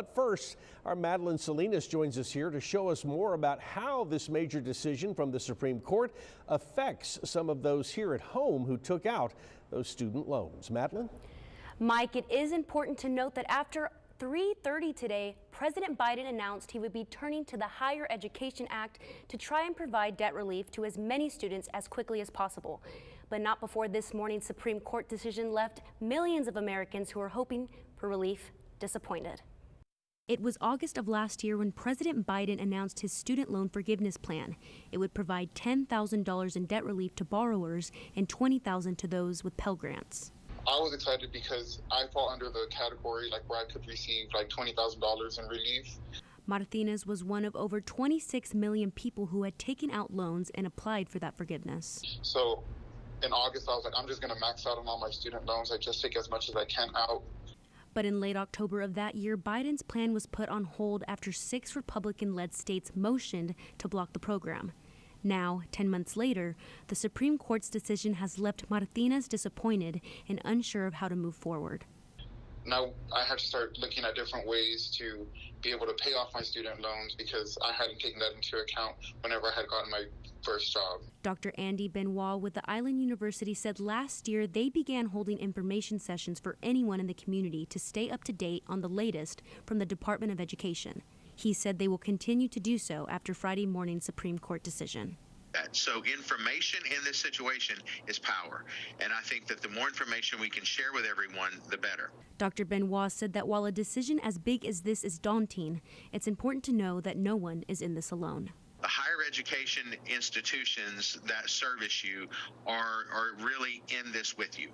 But first, our Madeline Salinas joins us here to show us more about how this major decision from the Supreme Court affects some of those here at home who took out those student loans. Madeline? Mike, it is important to note that after 3:30 today, President Biden announced he would be turning to the Higher Education Act to try and provide debt relief to as many students as quickly as possible. But not before this morning's Supreme Court decision left millions of Americans who are hoping for relief disappointed. It was August of last year when President Biden announced his student loan forgiveness plan. It would provide $10,000 in debt relief to borrowers and $20,000 to those with Pell Grants. I was excited because I fall under the category where I could receive $20,000 in relief. Martinez was one of over 26 million people who had taken out loans and applied for that forgiveness. So in August, I was like, I'm just going to max out on all my student loans. I just take as much as I can out. But in late October of that year, Biden's plan was put on hold after 6 Republican-led states motioned to block the program. Now, 10 months later, the Supreme Court's decision has left Martinez disappointed and unsure of how to move forward. Now I have to start looking at different ways to be able to pay off my student loans because I hadn't taken that into account whenever I had gotten my first job. Dr. Andy Benoit with the Island University said last year they began holding information sessions for anyone in the community to stay up to date on the latest from the Department of Education. He said they will continue to do so after Friday morning's Supreme Court decision. So information in this situation is power, and I think that the more information we can share with everyone, the better. Dr. Benoit said that while a decision as big as this is daunting, it's important to know that no one is in this alone. The higher education institutions that service you are really in this with you.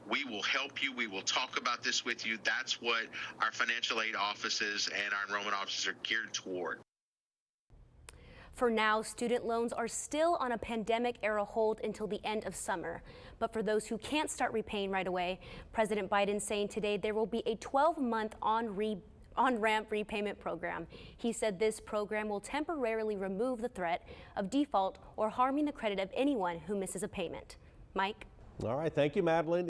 We will help you. We will talk about this with you. That's what our financial aid offices and our enrollment offices are geared toward. For now, student loans are still on a pandemic-era hold until the end of summer. But for those who can't start repaying right away, President Biden saying today there will be a 12-month on-ramp repayment program. He said this program will temporarily remove the threat of default or harming the credit of anyone who misses a payment. Mike? All right, thank you, Madeline.